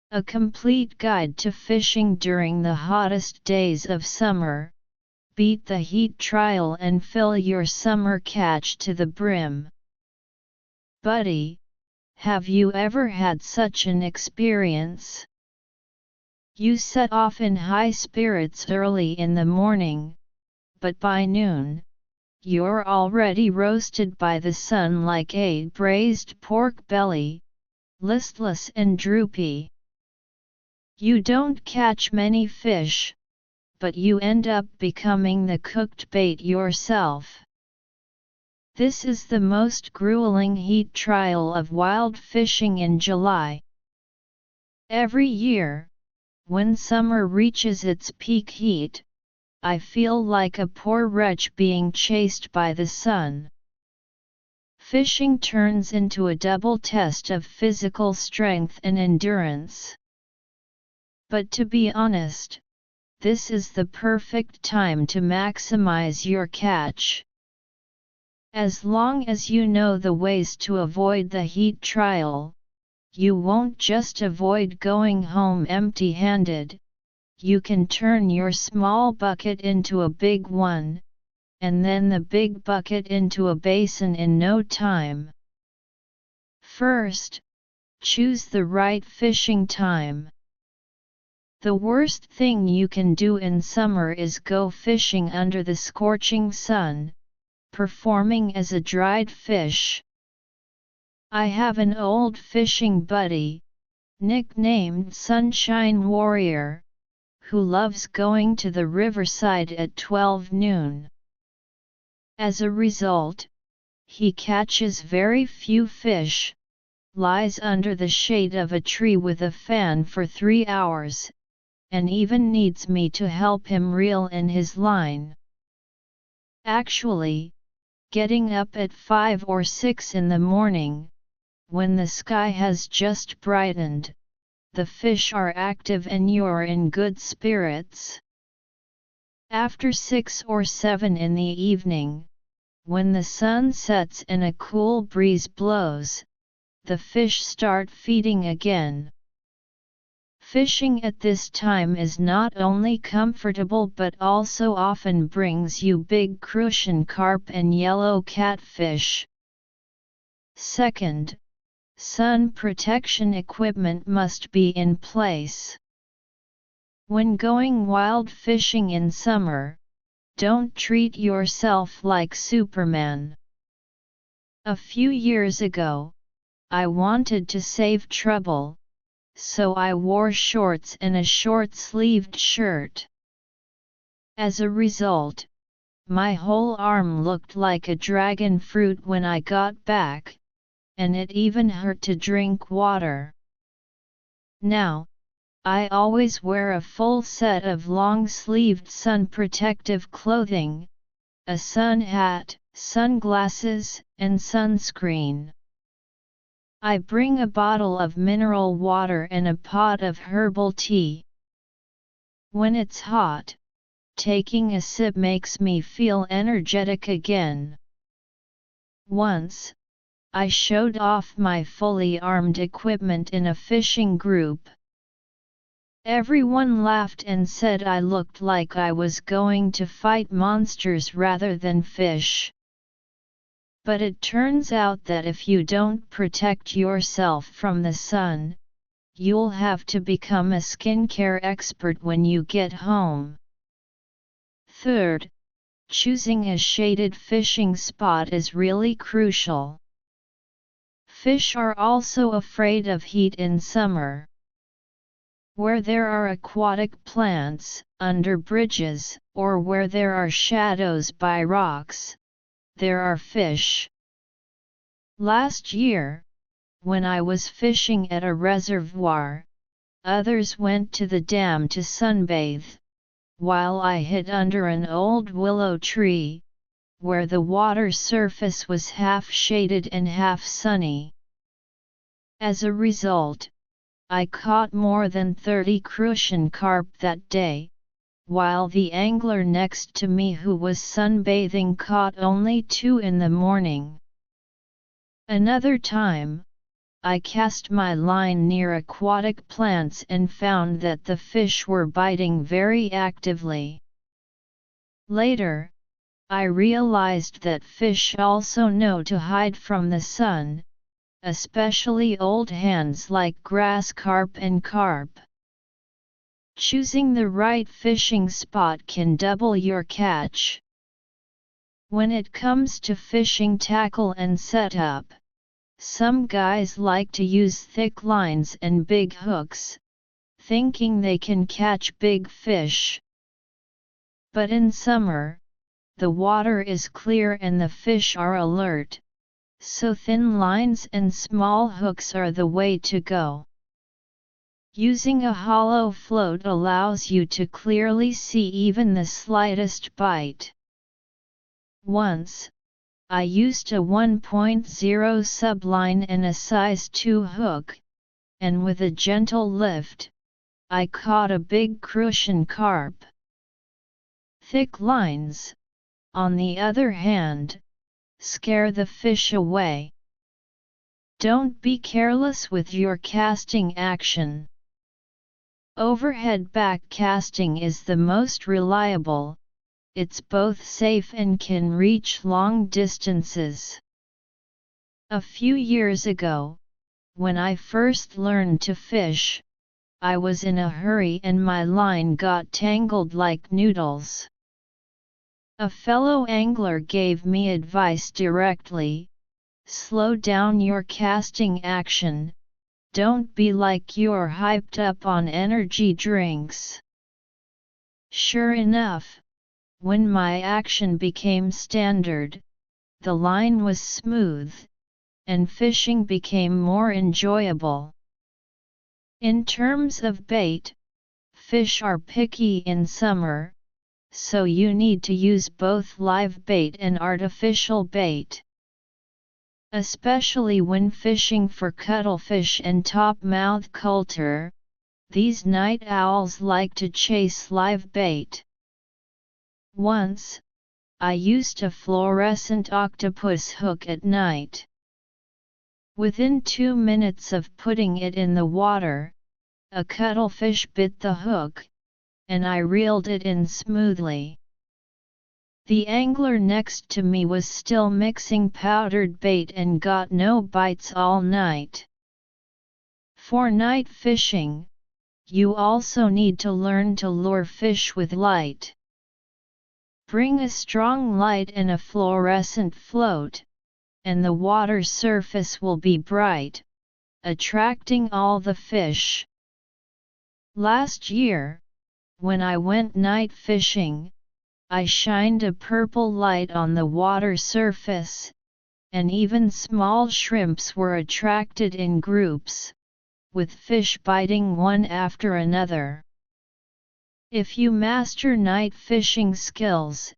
A complete guide to fishing during the hottest days of summer. Beat the heat trial and fill your summer catch to the brim. Buddy, have you ever had such an experience? You set off in high spirits early in the morning, but by noon, you're already roasted by the sun like a braised pork belly, listless and droopy. You don't catch many fish, but you end up becoming the cooked bait yourself. This is the most grueling heat trial of wild fishing in July. Every year, when summer reaches its peak heat, I feel like a poor wretch being chased by the sun. Fishing turns into a double test of physical strength and endurance. But to be honest, this is the perfect time to maximize your catch. As long as you know the ways to avoid the heat trial, you won't just avoid going home empty-handed, you can turn your small bucket into a big one, and then the big bucket into a basin in no time. First, choose the right fishing time. The worst thing you can do in summer is go fishing under the scorching sun, performing as a dried fish. I have an old fishing buddy, nicknamed Sunshine Warrior, who loves going to the riverside at 12 noon. As a result, he catches very few fish, lies under the shade of a tree with a fan for 3 hours, and even needs me to help him reel in his line. Actually, getting up at 5 or 6 in the morning, when the sky has just brightened, the fish are active and you're in good spirits. After 6 or 7 in the evening, when the sun sets and a cool breeze blows, the fish start feeding again. Fishing at this time is not only comfortable but also often brings you big crucian carp and yellow catfish. Second, sun protection equipment must be in place. When going wild fishing in summer, don't treat yourself like Superman. A few years ago, I wanted to save trouble, so I wore shorts and a short-sleeved shirt. As a result, my whole arm looked like a dragon fruit when I got back, and it even hurt to drink water. Now, I always wear a full set of long-sleeved sun-protective clothing, a sun hat, sunglasses, and sunscreen. I bring a bottle of mineral water and a pot of herbal tea. When it's hot, taking a sip makes me feel energetic again. Once, I showed off my fully armed equipment in a fishing group. Everyone laughed and said I looked like I was going to fight monsters rather than fish. But it turns out that if you don't protect yourself from the sun, you'll have to become a skincare expert when you get home. Third, choosing a shaded fishing spot is really crucial. Fish are also afraid of heat in summer. Where there are aquatic plants, under bridges, or where there are shadows by rocks, there are fish. Last year, when I was fishing at a reservoir, others went to the dam to sunbathe, while I hid under an old willow tree, where the water surface was half shaded and half sunny. As a result, I caught more than 30 crucian carp that day, while the angler next to me who was sunbathing caught only 2 in the morning. Another time, I cast my line near aquatic plants and found that the fish were biting very actively. Later, I realized that fish also know to hide from the sun, especially old hands like grass carp and carp. Choosing the right fishing spot can double your catch. When it comes to fishing tackle and setup, some guys like to use thick lines and big hooks, thinking they can catch big fish. But in summer, the water is clear and the fish are alert, so thin lines and small hooks are the way to go. Using a hollow float allows you to clearly see even the slightest bite. Once, I used a 1.0 subline and a size 2 hook, and with a gentle lift, I caught a big crucian carp. Thick lines, on the other hand, scare the fish away. Don't be careless with your casting action. Overhead back casting is the most reliable, it's both safe and can reach long distances. A few years ago, when I first learned to fish, I was in a hurry and my line got tangled like noodles. A fellow angler gave me advice directly: slow down your casting action, don't be like you're hyped up on energy drinks. Sure enough, when my action became standard, the line was smooth, and fishing became more enjoyable. In terms of bait, fish are picky in summer, so you need to use both live bait and artificial bait. Especially when fishing for cuttlefish and topmouth coulter, these night owls like to chase live bait. Once, I used a fluorescent octopus hook at night. Within 2 minutes of putting it in the water, a cuttlefish bit the hook, and I reeled it in smoothly. The angler next to me was still mixing powdered bait and got no bites all night. For night fishing, you also need to learn to lure fish with light. Bring a strong light and a fluorescent float, and the water surface will be bright, attracting all the fish. Last year, when I went night fishing, I shined a purple light on the water surface, and even small shrimps were attracted in groups, with fish biting one after another. If you master night fishing skills,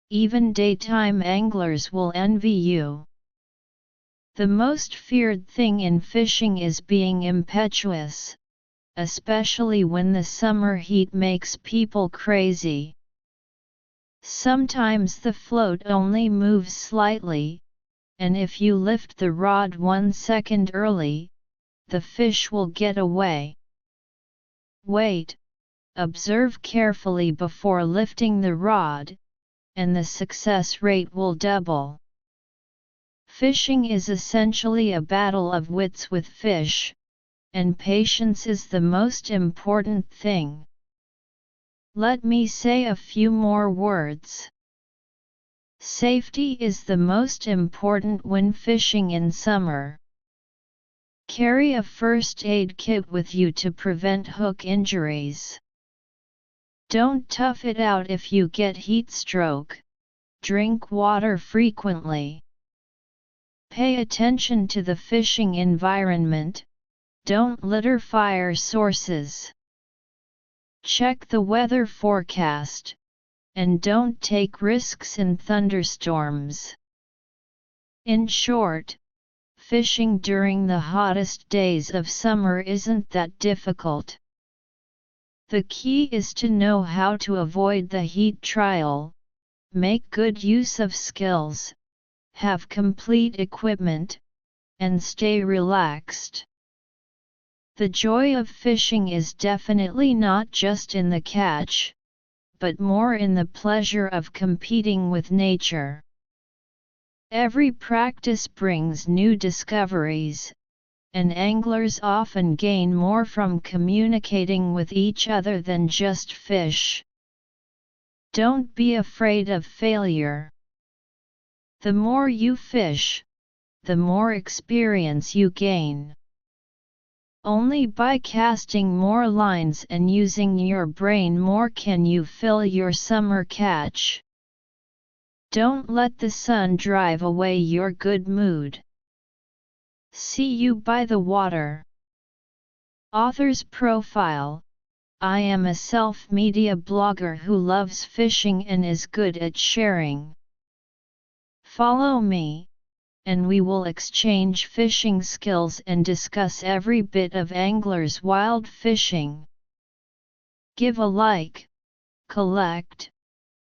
even daytime anglers will envy you. The most feared thing in fishing is being impetuous, especially when the summer heat makes people crazy. Sometimes the float only moves slightly, and if you lift the rod 1 second early, the fish will get away. Wait, observe carefully before lifting the rod, and the success rate will double. Fishing is essentially a battle of wits with fish, and patience is the most important thing. Let me say a few more words. Safety is the most important when fishing in summer. Carry a first aid kit with you to prevent hook injuries. Don't tough it out if you get heat stroke. Drink water frequently. Pay attention to the fishing environment. Don't litter fire sources. Check the weather forecast, and don't take risks in thunderstorms. In short, fishing during the hottest days of summer isn't that difficult. The key is to know how to avoid the heat trial, make good use of skills, have complete equipment, and stay relaxed. The joy of fishing is definitely not just in the catch, but more in the pleasure of competing with nature. Every practice brings new discoveries, and anglers often gain more from communicating with each other than just fish. Don't be afraid of failure. The more you fish, the more experience you gain. Only by casting more lines and using your brain more can you fill your summer catch. Don't let the sun drive away your good mood. See you by the water. Author's profile: I am a self-media blogger who loves fishing and is good at sharing. Follow me, and we will exchange fishing skills and discuss every bit of angler's wild fishing. Give a like, collect,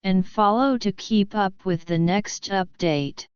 and follow to keep up with the next update.